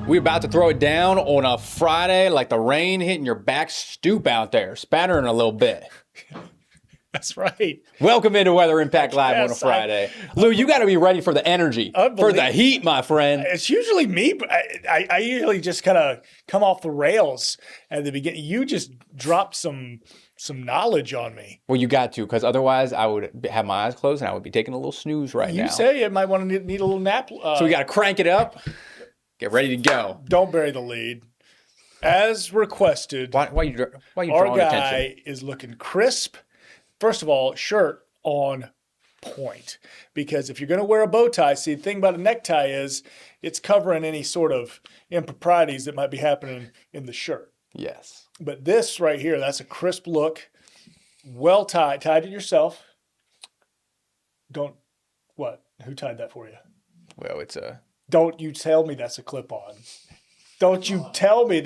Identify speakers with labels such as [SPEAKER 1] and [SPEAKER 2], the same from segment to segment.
[SPEAKER 1] We about to throw it down on a Friday, like the rain hitting your back stoop out there, spattering a little bit.
[SPEAKER 2] That's right.
[SPEAKER 1] Welcome into Weather Impact Live on a
[SPEAKER 2] Yes,
[SPEAKER 1] Friday. Lou, you got to be ready for the energy, for the heat, my friend.
[SPEAKER 2] It's usually me, but I usually just kind of come off the rails at the beginning. You just dropped some knowledge on me.
[SPEAKER 1] Well, you got to, because otherwise I would have my eyes closed and I would be taking a little snooze right now.
[SPEAKER 2] You say you might want to need a little nap.
[SPEAKER 1] So we got to crank it up, get ready to go.
[SPEAKER 2] Don't bury the lead. As requested,
[SPEAKER 1] Why you
[SPEAKER 2] our
[SPEAKER 1] drawing
[SPEAKER 2] guy
[SPEAKER 1] attention?
[SPEAKER 2] is looking crisp. First of all, shirt on point. Because if you're going to wear a bow tie, see, the thing about a necktie is it's covering any sort of improprieties that might be happening in the shirt.
[SPEAKER 1] Yes.
[SPEAKER 2] But this right here, that's a crisp look. Well tied. Tied it yourself. What? Who tied that for you?
[SPEAKER 1] Well, it's a...
[SPEAKER 2] Don't you tell me that's a clip-on. Don't you tell me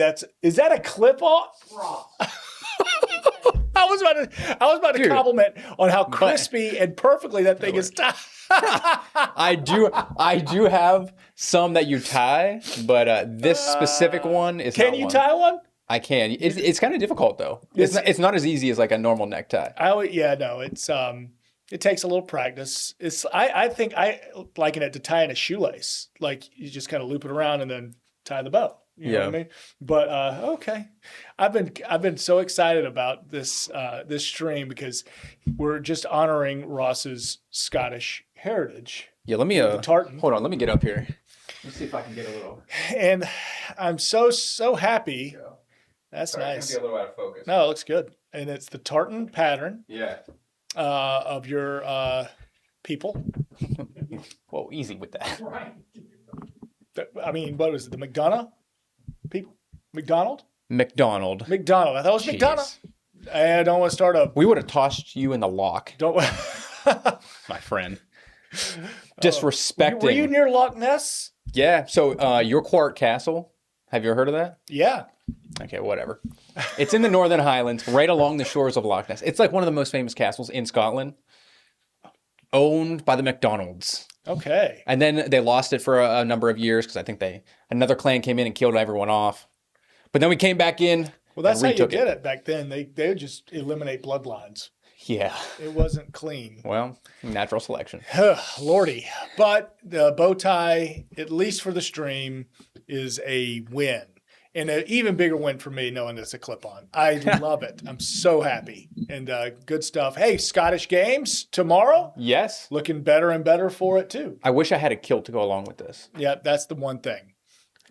[SPEAKER 2] is that a clip-on? I was about to
[SPEAKER 1] Dude,
[SPEAKER 2] compliment on how crispy and perfectly that thing is tied.
[SPEAKER 1] I do have some that you tie, but this specific one is
[SPEAKER 2] Can
[SPEAKER 1] not
[SPEAKER 2] you
[SPEAKER 1] one.
[SPEAKER 2] tie one?
[SPEAKER 1] I can. It's kind of difficult though. It's not as easy as like a normal necktie.
[SPEAKER 2] It takes a little practice. I think I liken it to tying a shoelace. Like you just kind of loop it around and then tie the bow. You know what I mean? But okay, I've been so excited about this stream because we're just honoring Ross's Scottish heritage.
[SPEAKER 1] Yeah, let me
[SPEAKER 2] the tartan.
[SPEAKER 1] Hold on, let me get up here. Let's see if I can get a little.
[SPEAKER 2] And I'm so happy. That's
[SPEAKER 1] Sorry,
[SPEAKER 2] nice.
[SPEAKER 1] It's gonna be a little out of focus.
[SPEAKER 2] No, it looks good, and it's the tartan pattern.
[SPEAKER 1] Yeah.
[SPEAKER 2] Of your people.
[SPEAKER 1] Whoa, easy with that.
[SPEAKER 2] Right. I mean, what was it? The McDonough people? McDonald?
[SPEAKER 1] McDonald.
[SPEAKER 2] I thought it was
[SPEAKER 1] Jeez.
[SPEAKER 2] McDonough. I don't want to start a.
[SPEAKER 1] We would have tossed you in the lock,
[SPEAKER 2] Don't.
[SPEAKER 1] my friend. Disrespecting.
[SPEAKER 2] Were you near Loch Ness?
[SPEAKER 1] Yeah. So Urquhart Castle. Have you ever heard of that?
[SPEAKER 2] Yeah.
[SPEAKER 1] Okay, whatever. It's in the Northern Highlands, right along the shores of Loch Ness. It's like one of the most famous castles in Scotland, owned by the MacDonalds.
[SPEAKER 2] Okay.
[SPEAKER 1] And then they lost it for a number of years because I think another clan came in and killed everyone off. But then we came back in.
[SPEAKER 2] Well, that's
[SPEAKER 1] and
[SPEAKER 2] how you
[SPEAKER 1] retook
[SPEAKER 2] did it back then. They would just eliminate bloodlines.
[SPEAKER 1] Yeah.
[SPEAKER 2] It wasn't clean.
[SPEAKER 1] Well, natural selection.
[SPEAKER 2] Lordy. But the bow tie, at least for the stream, is a win. And an even bigger win for me knowing it's a clip-on. I love it. I'm so happy. And good stuff. Hey, Scottish Games tomorrow.
[SPEAKER 1] Yes.
[SPEAKER 2] Looking better and better for it, too.
[SPEAKER 1] I wish I had a kilt to go along with this.
[SPEAKER 2] Yeah, that's the one thing.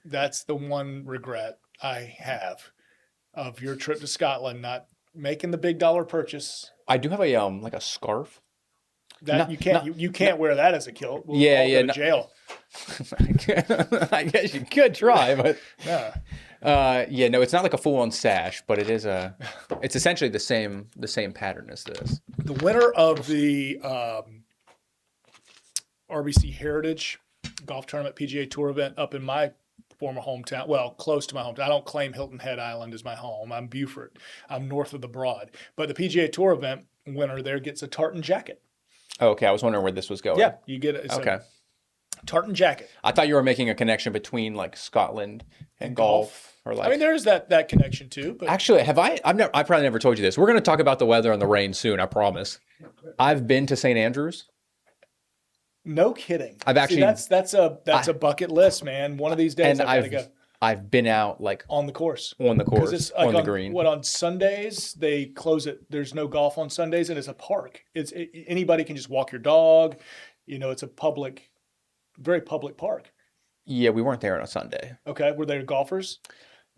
[SPEAKER 2] That's the one regret I have of your trip to Scotland, not making the big dollar purchase.
[SPEAKER 1] I do have a like a scarf.
[SPEAKER 2] That you can't wear that as a kilt. We'll
[SPEAKER 1] Yeah,
[SPEAKER 2] all
[SPEAKER 1] yeah,
[SPEAKER 2] go to jail.
[SPEAKER 1] I guess you could try, but
[SPEAKER 2] Yeah.
[SPEAKER 1] no, it's not like a full-on sash, but it's essentially the same pattern as this.
[SPEAKER 2] The winner of the RBC Heritage Golf Tournament PGA Tour event up in my former hometown, well, close to my hometown. I don't claim Hilton Head Island as my home. I'm Beaufort. I'm north of the Broad. But the PGA Tour event winner there gets a tartan jacket.
[SPEAKER 1] Oh, okay, I was wondering where this was going.
[SPEAKER 2] Yeah, you get it.
[SPEAKER 1] Okay.
[SPEAKER 2] Tartan jacket.
[SPEAKER 1] I thought you were making a connection between like Scotland and golf, or like.
[SPEAKER 2] I mean, there is that connection too. But
[SPEAKER 1] Actually, I probably never told you this. We're going to talk about the weather and the rain soon. I promise. I've been to St. Andrews.
[SPEAKER 2] no kidding.
[SPEAKER 1] I've actually-
[SPEAKER 2] that's a bucket list, man. One of these days
[SPEAKER 1] And
[SPEAKER 2] I've got to go
[SPEAKER 1] I've been out like
[SPEAKER 2] on the course.
[SPEAKER 1] on the
[SPEAKER 2] 'Cause
[SPEAKER 1] course,
[SPEAKER 2] it's like
[SPEAKER 1] on the green.
[SPEAKER 2] on Sundays they close it. There's no golf on Sundays, and it's a park. Anybody can just walk your dog. You know, it's a very public park.
[SPEAKER 1] Yeah, we weren't there on a Sunday.
[SPEAKER 2] Okay, were there golfers?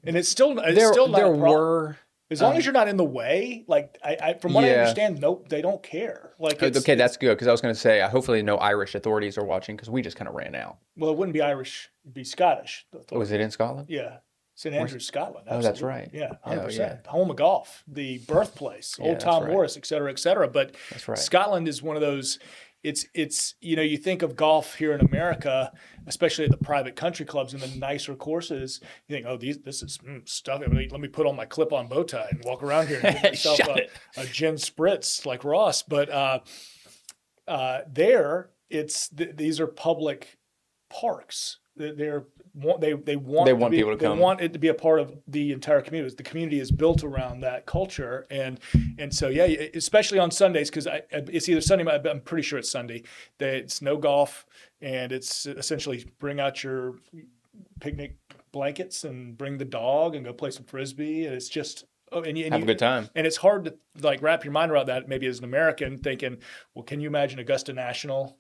[SPEAKER 2] And it's still not
[SPEAKER 1] There
[SPEAKER 2] a problem.
[SPEAKER 1] were.
[SPEAKER 2] As long as you're not in the way. Like I from what I
[SPEAKER 1] Yeah.
[SPEAKER 2] understand, nope, they don't care. Like
[SPEAKER 1] Okay, that's good because I was going to say hopefully no Irish authorities are watching because we just kind of ran out.
[SPEAKER 2] well, it wouldn't be Irish, it'd be Scottish.
[SPEAKER 1] Was it in Scotland?
[SPEAKER 2] Yeah. St. Andrews, Scotland.
[SPEAKER 1] Oh, that's
[SPEAKER 2] absolutely.
[SPEAKER 1] right.
[SPEAKER 2] Yeah,
[SPEAKER 1] Oh,
[SPEAKER 2] 100%. Home of golf, the birthplace,
[SPEAKER 1] Yeah,
[SPEAKER 2] old
[SPEAKER 1] that's
[SPEAKER 2] Tom
[SPEAKER 1] right.
[SPEAKER 2] Morris, et cetera, et cetera. But
[SPEAKER 1] That's right.
[SPEAKER 2] Scotland is one of those, it's you think of golf here in America, especially at the private country clubs and the nicer courses, you think, oh, this is stuff. Let me put on my clip-on bow tie and walk around here and give myself
[SPEAKER 1] Shut it.
[SPEAKER 2] a gin spritz like Ross. But there, these are public parks. they want
[SPEAKER 1] people to come.
[SPEAKER 2] They want it to be a part of the entire community. The community is built around that culture, and so yeah, especially on Sundays, because it's either Sunday. I'm pretty sure it's Sunday. It's no golf, and it's essentially bring out your picnic blankets and bring the dog and go play some frisbee, and it's just. Oh, and
[SPEAKER 1] have a good time.
[SPEAKER 2] And it's hard to like wrap your mind around that. Maybe as an American, thinking, well, can you imagine Augusta National?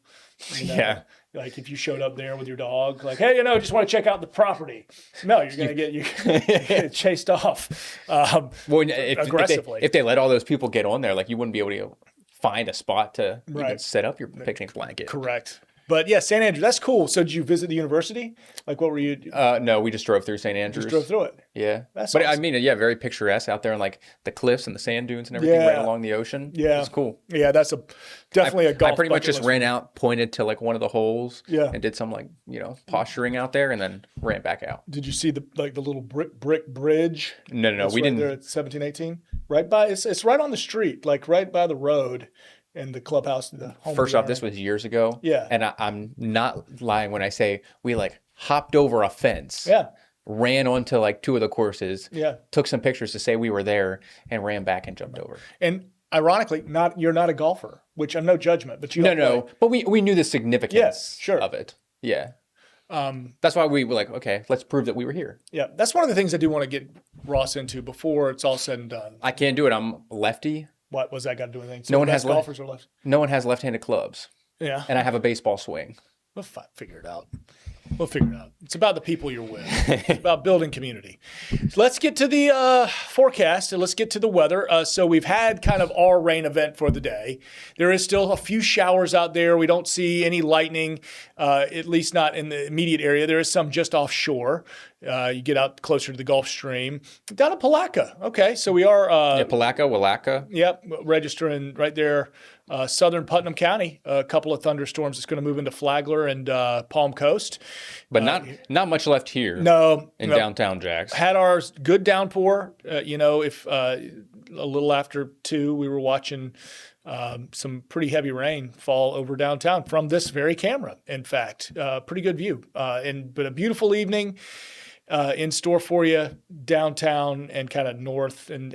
[SPEAKER 1] Yeah.
[SPEAKER 2] Like if you showed up there with your dog, like, hey, just want to check out the property. No, you're gonna get chased off. Aggressively.
[SPEAKER 1] If they let all those people get on there, like you wouldn't be able to find a spot to even set up your picnic blanket.
[SPEAKER 2] Correct. But yeah, St. Andrews, that's cool. So did you visit the university? Like what were you?
[SPEAKER 1] No, we just drove through St. Andrews.
[SPEAKER 2] Just drove through it.
[SPEAKER 1] Yeah.
[SPEAKER 2] That's
[SPEAKER 1] but
[SPEAKER 2] awesome.
[SPEAKER 1] I mean, yeah, very picturesque out there and like the cliffs and the sand dunes and everything right along the ocean.
[SPEAKER 2] Yeah.
[SPEAKER 1] It's cool.
[SPEAKER 2] Yeah, that's definitely a golf
[SPEAKER 1] I pretty much just
[SPEAKER 2] list.
[SPEAKER 1] ran out, pointed to like one of the holes
[SPEAKER 2] and
[SPEAKER 1] did some like, posturing out there and then ran back out.
[SPEAKER 2] Did you see the little brick bridge?
[SPEAKER 1] No, we didn't.
[SPEAKER 2] There at 1718? Right by, it's right on the street, like right by the road. And the clubhouse, the home.
[SPEAKER 1] First off, this was years ago.
[SPEAKER 2] Yeah.
[SPEAKER 1] And I'm not lying when I say we like hopped over a fence.
[SPEAKER 2] Yeah.
[SPEAKER 1] Ran onto like two of the courses.
[SPEAKER 2] Yeah.
[SPEAKER 1] Took some pictures to say we were there and ran back and jumped over.
[SPEAKER 2] And ironically, you're not a golfer, which I'm no judgment, but you
[SPEAKER 1] No. But we knew the significance of it. Yeah. That's why we were like, okay, let's prove that we were here.
[SPEAKER 2] Yeah. That's one of the things I do want to get Ross into before it's all said and done.
[SPEAKER 1] I can't do it. I'm lefty.
[SPEAKER 2] What was that got to do with anything? So
[SPEAKER 1] no one has
[SPEAKER 2] golfers are left.
[SPEAKER 1] No one has left-handed clubs.
[SPEAKER 2] Yeah.
[SPEAKER 1] And I have a baseball swing.
[SPEAKER 2] We'll figure it out. It's about the people you're with. It's about building community. So let's get to the forecast and let's get to the weather. So we've had kind of our rain event for the day. There is still a few showers out there. We don't see any lightning, at least not in the immediate area. There is some just offshore. You get out closer to the Gulf Stream. Down at Palatka. Okay, so we are...
[SPEAKER 1] Palatka, Willaca.
[SPEAKER 2] Yep, registering right there, southern Putnam County. A couple of thunderstorms that's going to move into Flagler and Palm Coast.
[SPEAKER 1] But not much left here.
[SPEAKER 2] No.
[SPEAKER 1] In downtown Jax.
[SPEAKER 2] Had our good downpour. If a little after 2, we were watching some pretty heavy rain fall over downtown from this very camera, in fact. Pretty good view. But a beautiful evening. In store for you downtown and kind of north and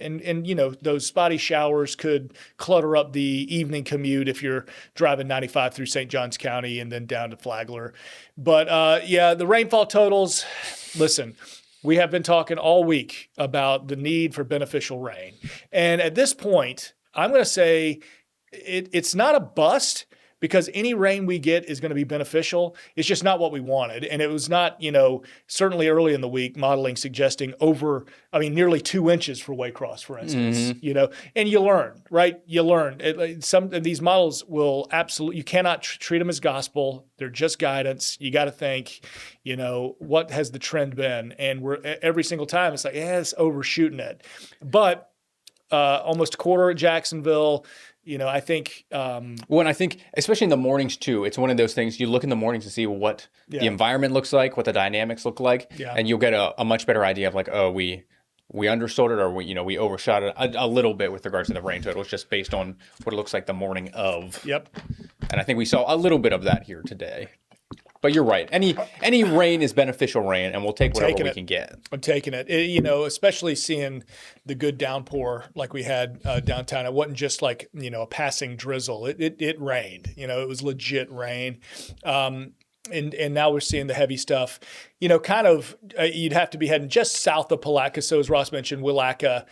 [SPEAKER 2] those spotty showers could clutter up the evening commute if you're driving 95 through St. Johns County and then down to Flagler. But the rainfall totals, listen, we have been talking all week about the need for beneficial rain. And at this point, I'm going to say it's not a bust, because any rain we get is going to be beneficial. It's just not what we wanted. And it was not, certainly early in the week, modeling suggesting nearly 2 inches for Waycross, for instance, and you learn, right? You learn. Some of these models will absolutely, you cannot treat them as gospel. They're just guidance. You got to think, what has the trend been? And every single time it's like, it's overshooting it. But almost a quarter at Jacksonville. I think.
[SPEAKER 1] I think, especially in the mornings too, it's one of those things. You look in the mornings to see what the environment looks like, what the dynamics look like, and you'll get a much better idea of like, oh, we undersold it, or we overshot it a little bit with regards to the rain totals, just based on what it looks like the morning of.
[SPEAKER 2] Yep.
[SPEAKER 1] And I think we saw a little bit of that here today. But you're right. Any rain is beneficial rain, and we'll take whatever we can get.
[SPEAKER 2] I'm taking it. Especially seeing the good downpour like we had downtown. It wasn't just like a passing drizzle. It rained. It was legit rain. And now we're seeing the heavy stuff. You'd have to be heading just south of Palatka. So as Ross mentioned, Willaca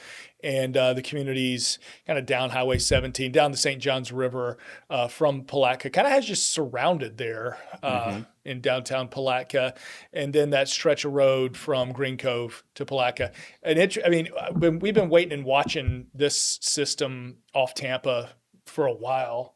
[SPEAKER 2] and the communities kind of down Highway 17, down the St. Johns River from Palatka, kind of has just surrounded there in downtown Palatka. And then that stretch of road from Green Cove to Palatka. And we've been waiting and watching this system off Tampa for a while.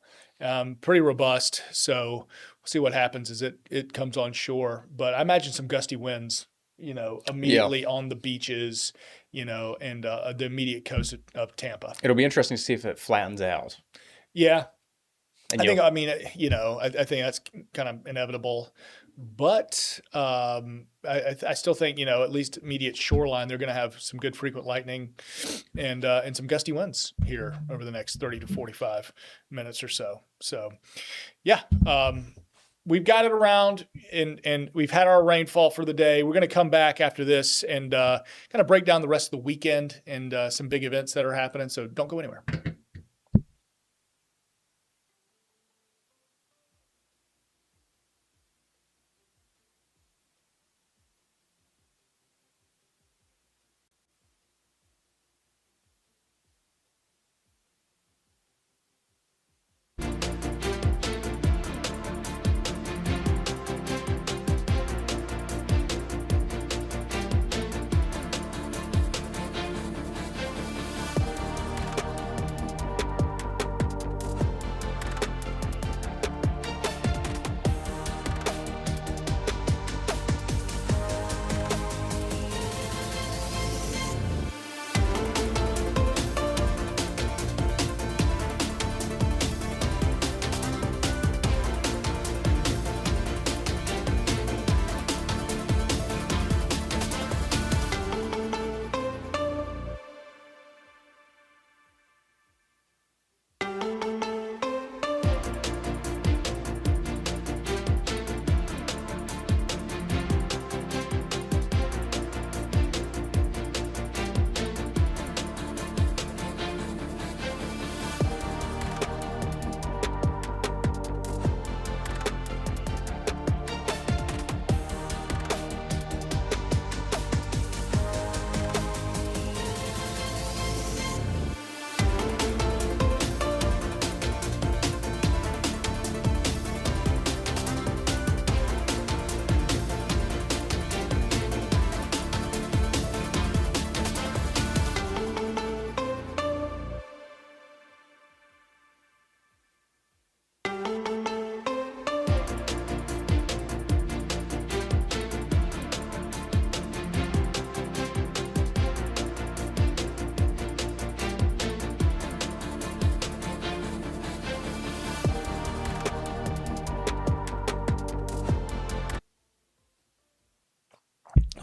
[SPEAKER 2] Pretty robust. So we'll see what happens as it comes on shore. But I imagine some gusty winds, immediately on the beaches, and the immediate coast of Tampa.
[SPEAKER 1] It'll be interesting to see if it flattens out.
[SPEAKER 2] Yeah. I think that's kind of inevitable. But I still think, at least immediate shoreline, they're going to have some good frequent lightning and some gusty winds here over the next 30 to 45 minutes or so. So, yeah, we've got it around, and we've had our rainfall for the day. We're going to come back after this and kind of break down the rest of the weekend and some big events that are happening. So don't go anywhere.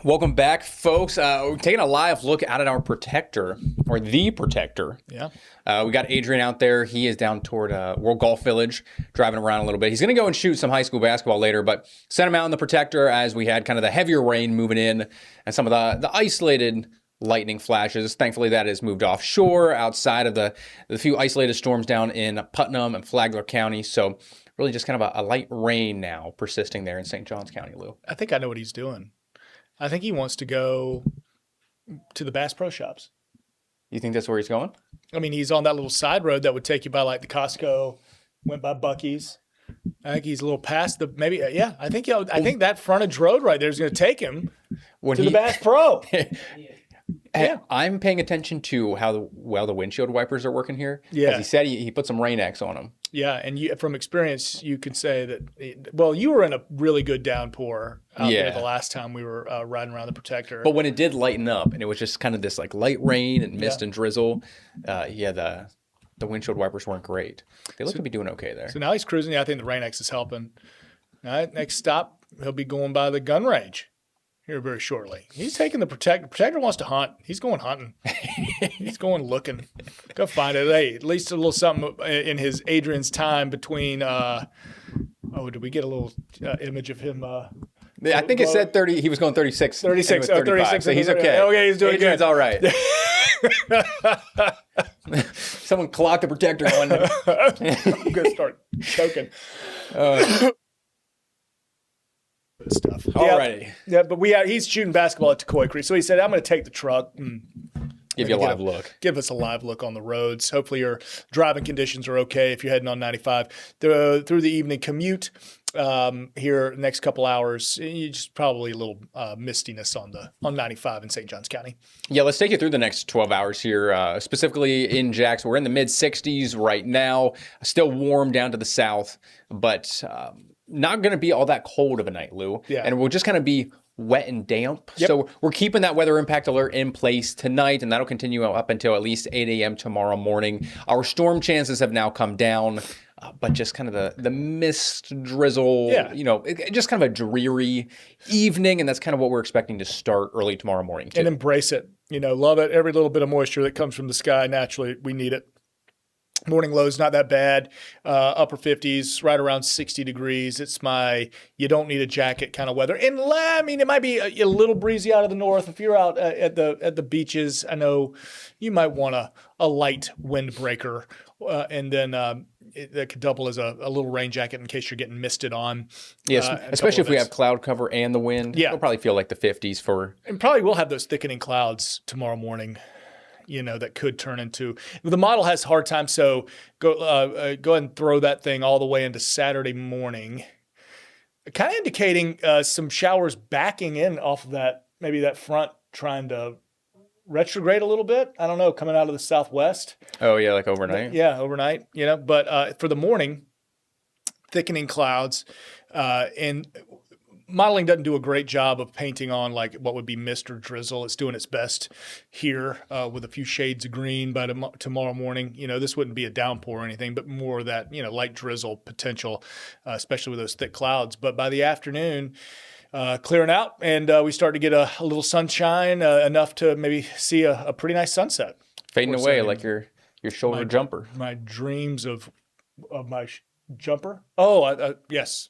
[SPEAKER 1] Welcome back, folks. We're taking a live look out at our Protector, or the Protector.
[SPEAKER 2] Yeah.
[SPEAKER 1] We got Adrian out there. He is down toward World Golf Village, driving around a little bit. He's going to go and shoot some high school basketball later, but sent him out in the Protector as we had kind of the heavier rain moving in and some of the isolated lightning flashes. Thankfully, that has moved offshore outside of the few isolated storms down in Putnam and Flagler County. So really just kind of a light rain now persisting there in St. Johns County, Lou.
[SPEAKER 2] I think I know what he's doing. I think he wants to go to the Bass Pro Shops.
[SPEAKER 1] You think that's where he's going?
[SPEAKER 2] I mean, he's on that little side road that would take you by like the Costco, went by Buc-ee's. I think he's a little past the maybe. Yeah, I think that frontage road right there is going to take him to the Bass Pro.
[SPEAKER 1] Yeah. I'm paying attention to how well the windshield wipers are working here.
[SPEAKER 2] Yeah.
[SPEAKER 1] Because he said he put some Rain-X on them.
[SPEAKER 2] Yeah, and from experience, you could say that, well, you were in a really good downpour out there the last time we were riding around the Protector.
[SPEAKER 1] But when it did lighten up and it was just kind of this like light rain and mist and drizzle, the windshield wipers weren't great. They look to be doing okay there.
[SPEAKER 2] So now he's cruising. Yeah, I think the Rain-X is helping. All right, next stop, he'll be going by the gun range here very shortly. He's taking the Protector. Protector wants to hunt. He's going hunting. He's going looking. Go find it. Hey, at least a little something in his Adrian's time between. Did we get a little image of him?
[SPEAKER 1] I think it said 30. He was going 36.
[SPEAKER 2] 36.
[SPEAKER 1] 36. So he's okay.
[SPEAKER 2] Okay, he's doing
[SPEAKER 1] Adrian's
[SPEAKER 2] good.
[SPEAKER 1] all right. Someone clocked the Protector on him.
[SPEAKER 2] I'm going to start choking. Stuff.
[SPEAKER 1] Alrighty.
[SPEAKER 2] Yeah, but he's shooting basketball at Tocoi Creek. So he said, I'm going to take the truck and
[SPEAKER 1] give you a live look.
[SPEAKER 2] Give us a live look on the roads. Hopefully your driving conditions are okay if you're heading on 95. Through the evening commute here next couple hours, just probably a little mistiness on 95 in St. Johns County.
[SPEAKER 1] Yeah, let's take you through the next 12 hours here, specifically in Jackson. We're in the mid-60s right now, still warm down to the south, but not going to be all that cold of a night, Lou.
[SPEAKER 2] Yeah.
[SPEAKER 1] And we'll just kind of be wet and damp.
[SPEAKER 2] Yep.
[SPEAKER 1] So we're keeping that weather impact alert in place tonight, and that'll continue up until at least 8 a.m. tomorrow morning. Our storm chances have now come down, but just kind of the mist, drizzle, just kind of a dreary evening, and that's kind of what we're expecting to start early tomorrow morning, too.
[SPEAKER 2] And embrace it. Love it. Every little bit of moisture that comes from the sky, naturally, we need it. Morning low is not that bad. Upper 50s, right around 60 degrees. It's my you don't need a jacket kind of weather. And I mean, it might be a little breezy out of the north. If you're out at the beaches, I know you might want a light windbreaker, and then that could double as a little rain jacket in case you're getting misted on.
[SPEAKER 1] Yes, especially if we have cloud cover and the wind. Yeah, it'll probably feel like the 50s for.
[SPEAKER 2] And probably we'll have those thickening clouds tomorrow morning. That could turn into the model has a hard time. So go ahead and throw that thing all the way into Saturday morning, kind of indicating some showers backing in off of that, maybe that front trying to retrograde a little bit. I don't know, coming out of the southwest.
[SPEAKER 1] Oh yeah, like overnight.
[SPEAKER 2] Yeah, overnight. But for the morning, thickening clouds, and modeling doesn't do a great job of painting on like what would be mist or drizzle. It's doing its best here with a few shades of green by tomorrow morning. This wouldn't be a downpour or anything, but more of that, light drizzle potential, especially with those thick clouds. But by the afternoon, clearing out, and we start to get a little sunshine, enough to maybe see a pretty nice sunset.
[SPEAKER 1] Fading away like your shoulder jumper.
[SPEAKER 2] My dreams of my jumper. Oh, yes.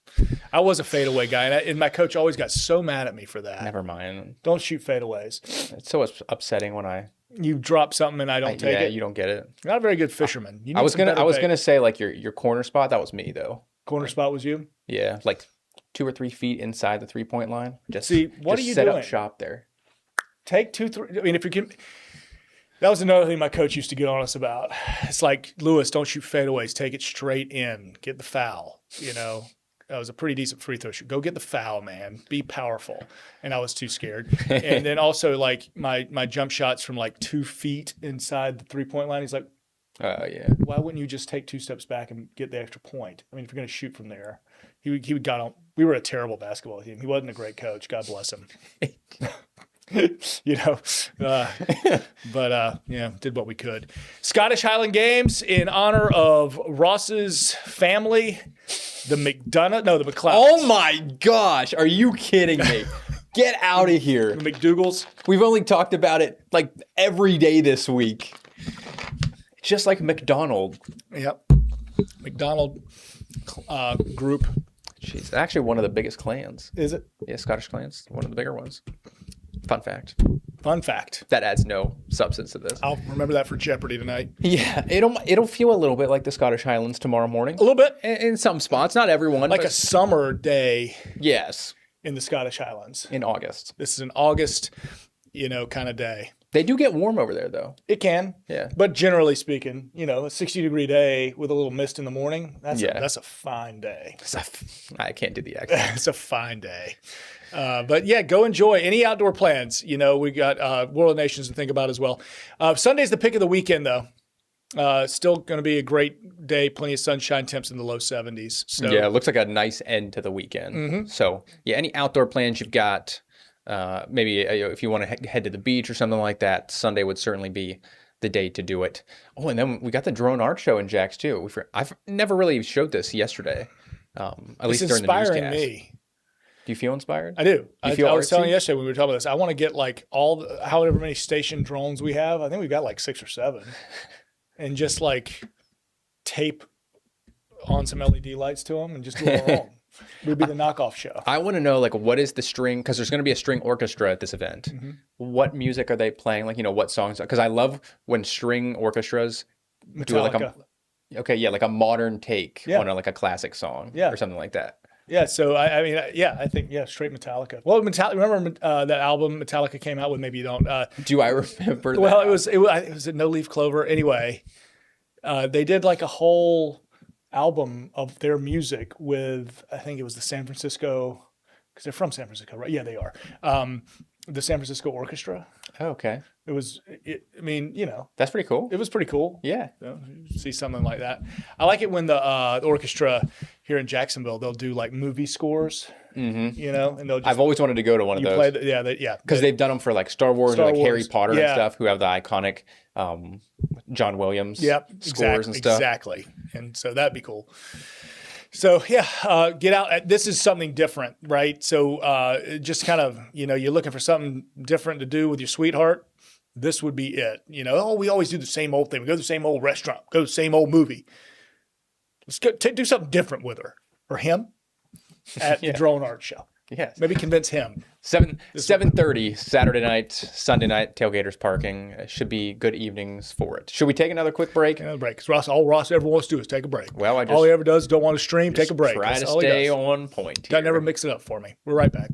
[SPEAKER 2] I was a fadeaway guy, and my coach always got so mad at me for that.
[SPEAKER 1] Never mind.
[SPEAKER 2] Don't shoot fadeaways.
[SPEAKER 1] It's so upsetting when
[SPEAKER 2] you drop something and I don't take it.
[SPEAKER 1] Yeah, you don't get it.
[SPEAKER 2] You're not a very good fisherman.
[SPEAKER 1] I was gonna say like your corner spot. That was me though.
[SPEAKER 2] Corner spot was you?
[SPEAKER 1] Yeah, like 2 or 3 feet inside the 3-point line. Just
[SPEAKER 2] see what are you
[SPEAKER 1] set
[SPEAKER 2] doing?
[SPEAKER 1] Up shop there.
[SPEAKER 2] Take 2, 3. I mean, if you can. That was another thing my coach used to get on us about. It's like, Lewis, don't shoot fadeaways. Take it straight in. Get the foul. That was a pretty decent free throw shoot. Go get the foul, man. Be powerful. And I was too scared. And then also, like, my jump shots from, like, 2 feet inside the 3-point line. He's like,
[SPEAKER 1] yeah.
[SPEAKER 2] Why wouldn't you just take 2 steps back and get the extra point? I mean, if you're going to shoot from there. He got on. We were a terrible basketball team. He wasn't a great coach. God bless him. But did what we could. Scottish Highland Games in honor of Ross's family, the McLeods.
[SPEAKER 1] Oh my gosh, are you kidding me? Get out of here.
[SPEAKER 2] The McDougalls.
[SPEAKER 1] We've only talked about it like every day this week. Just like McDonald.
[SPEAKER 2] Yep. McDonald group.
[SPEAKER 1] Jeez, actually one of the biggest clans.
[SPEAKER 2] Is it?
[SPEAKER 1] Yeah, Scottish clans, one of the bigger ones. Fun fact.
[SPEAKER 2] That
[SPEAKER 1] adds no substance to this.
[SPEAKER 2] I'll remember that for Jeopardy tonight.
[SPEAKER 1] Yeah, it'll feel a little bit like the Scottish Highlands tomorrow morning.
[SPEAKER 2] A little bit.
[SPEAKER 1] In some spots, not everyone.
[SPEAKER 2] Like a summer day.
[SPEAKER 1] Yes.
[SPEAKER 2] In the Scottish Highlands.
[SPEAKER 1] In August.
[SPEAKER 2] This is an August, kind of day.
[SPEAKER 1] They do get warm over there, though.
[SPEAKER 2] It can.
[SPEAKER 1] Yeah.
[SPEAKER 2] But generally speaking, a 60-degree day with a little mist in the morning, that's a fine day.
[SPEAKER 1] I can't do the accent.
[SPEAKER 2] It's a fine day. But yeah, go enjoy any outdoor plans. We got World of Nations to think about as well. Sunday's the pick of the weekend, though. Still going to be a great day. Plenty of sunshine, temps in the low 70s. So.
[SPEAKER 1] Yeah, it looks like a nice end to the weekend.
[SPEAKER 2] Mm-hmm.
[SPEAKER 1] So yeah, any outdoor plans you've got, maybe if you want to head to the beach or something like that, Sunday would certainly be the day to do it. Oh, and then we got the drone art show in Jax too. I've never really showed this yesterday, at least during the newscast.
[SPEAKER 2] It's inspiring me.
[SPEAKER 1] Do you feel inspired?
[SPEAKER 2] I do. I was telling you yesterday when we were talking about this, I want to get like however many station drones we have. I think we've got like 6 or 7. And just like tape on some LED lights to them and just do our own. It would be the knockoff show.
[SPEAKER 1] I want to know like what is the string, because there's going to be a string orchestra at this event.
[SPEAKER 2] Mm-hmm.
[SPEAKER 1] What music are they playing? Like, what songs? Because I love when string orchestras do like a modern take on a classic song or something like that.
[SPEAKER 2] Yeah, so I think straight Metallica. Well, remember that album Metallica came out with? Maybe you don't.
[SPEAKER 1] Do I remember?
[SPEAKER 2] Well, it was a No Leaf Clover. Anyway, they did like a whole album of their music with, I think it was the San Francisco, because they're from San Francisco, right? Yeah, they are. The San Francisco Orchestra.
[SPEAKER 1] Oh, okay.
[SPEAKER 2] It was.
[SPEAKER 1] That's pretty cool.
[SPEAKER 2] It was pretty cool.
[SPEAKER 1] Yeah.
[SPEAKER 2] See something like that. I like it when the orchestra here in Jacksonville, they'll do like movie scores.
[SPEAKER 1] Mm-hmm.
[SPEAKER 2] And they'll.
[SPEAKER 1] I've always wanted to go to one of those.
[SPEAKER 2] Because
[SPEAKER 1] they've done them for like Star Wars and like Harry Potter and stuff, who have the iconic John Williams scores and stuff.
[SPEAKER 2] Exactly. And so that'd be cool. So yeah, get out. This is something different, right? So just kind of, you're looking for something different to do with your sweetheart. this would be it. You know, oh, we always do the same old thing. We go to the same old restaurant, go to the same old movie. Let's go do something different with her or him at the Drone Art Show.
[SPEAKER 1] Yes.
[SPEAKER 2] Maybe convince him.
[SPEAKER 1] 7:30 Saturday night, Sunday night, Tailgaters Parking. Should be good evenings for it. Should we take another quick break?
[SPEAKER 2] Another break. Because all Ross ever wants to do is take a break.
[SPEAKER 1] Well,
[SPEAKER 2] all he ever does is don't want to stream, take a break.
[SPEAKER 1] Try to stay on point.
[SPEAKER 2] Doesn't ever mix it up for me. We're right back.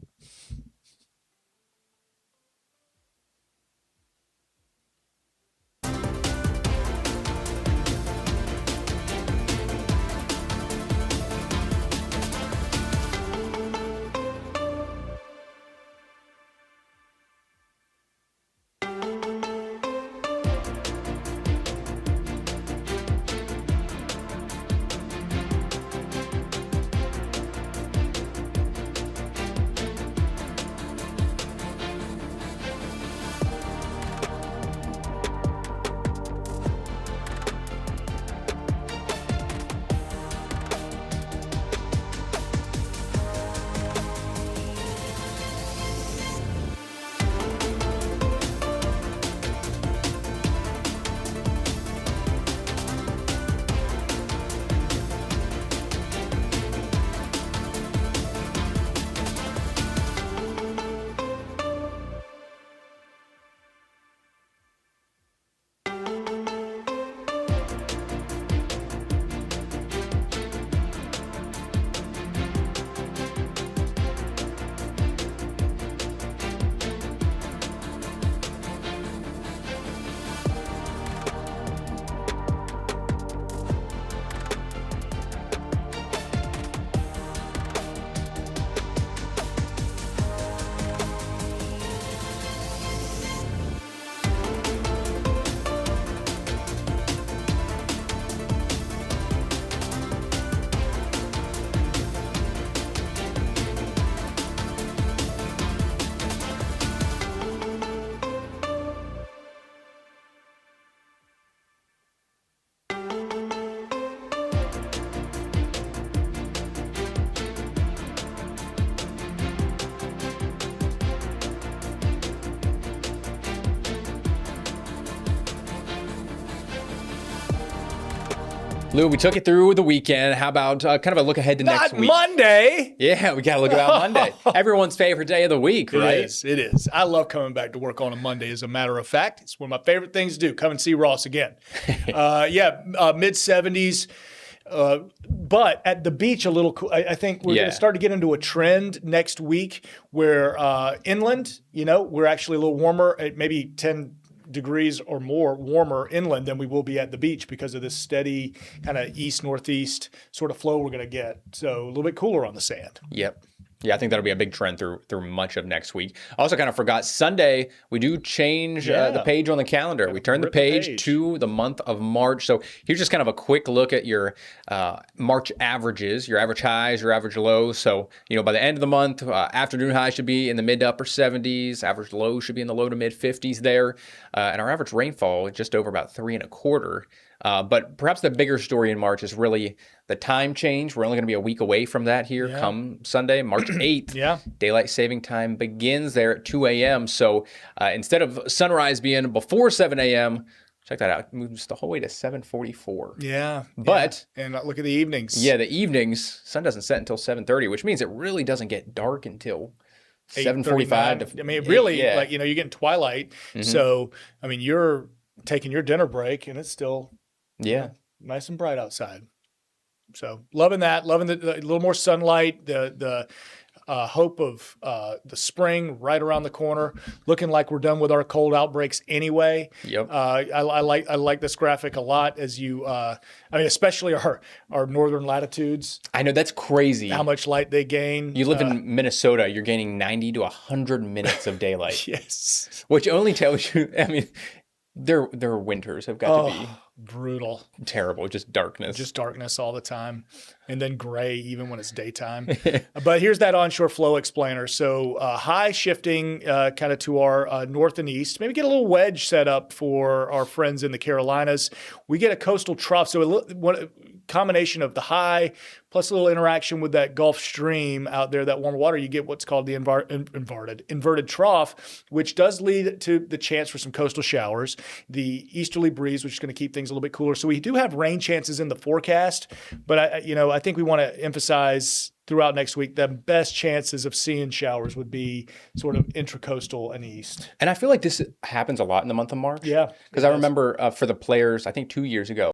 [SPEAKER 1] Lou, we took it through the weekend. How about kind of a look ahead to next week?
[SPEAKER 2] Monday.
[SPEAKER 1] Yeah, we got to look about Monday. Everyone's favorite day of the week, right?
[SPEAKER 2] It is. I love coming back to work on a Monday, as a matter of fact. It's one of my favorite things to do. Come and see Ross again. Mid-70s. But at the beach, a little cool. I think we're going to start to get into a trend next week where inland, we're actually a little warmer, maybe 10 degrees or more warmer inland than we will be at the beach because of this steady kind of east-northeast sort of flow we're going to get. So a little bit cooler on the sand.
[SPEAKER 1] Yep. Yeah, I think that'll be a big trend through much of next week. I also kind of forgot, Sunday, we do change the page on the calendar. We turn the page to the month of March. So here's just kind of a quick look at your March averages, your average highs, your average lows. So, by the end of the month, afternoon highs should be in the mid to upper 70s. Average lows should be in the low to mid 50s there. And our average rainfall just over about 3.25. But perhaps the bigger story in March is really the time change. We're only going to be a week away from that here come Sunday, March 8th. Daylight saving time begins there at 2 a.m. So instead of sunrise being before 7 a.m., check that out, it moves the whole way to 7:44.
[SPEAKER 2] Yeah.
[SPEAKER 1] But
[SPEAKER 2] and look at the evenings.
[SPEAKER 1] Yeah, the evenings, sun doesn't set until 7:30, which means it really doesn't get dark until 7:45.
[SPEAKER 2] I mean, really, you're getting twilight. Mm-hmm. So, I mean, you're taking your dinner break and it's still nice and bright outside. So loving that, loving the little more sunlight, the hope of the spring right around the corner, looking like we're done with our cold outbreaks anyway.
[SPEAKER 1] Yep.
[SPEAKER 2] I like this graphic a lot as especially our northern latitudes.
[SPEAKER 1] I know, that's crazy.
[SPEAKER 2] How much light they gain.
[SPEAKER 1] You live in Minnesota, you're gaining 90 to 100 minutes of daylight.
[SPEAKER 2] Yes.
[SPEAKER 1] Which only tells you, their winters have got to be
[SPEAKER 2] brutal.
[SPEAKER 1] Terrible. Just darkness.
[SPEAKER 2] Just darkness all the time. And then gray even when it's daytime. But here's that onshore flow explainer. So high shifting kind of to our north and east. Maybe get a little wedge set up for our friends in the Carolinas. We get a coastal trough. So a combination of the high plus a little interaction with that Gulf Stream out there, that warmer water, you get what's called the inverted trough, which does lead to the chance for some coastal showers. The easterly breeze, which is going to keep things a little bit cooler. So we do have rain chances in the forecast, but I think we want to emphasize throughout next week, the best chances of seeing showers would be sort of intracoastal and east.
[SPEAKER 1] And I feel like this happens a lot in the month of March.
[SPEAKER 2] Yeah.
[SPEAKER 1] Because I remember for the players, I think 2 years ago,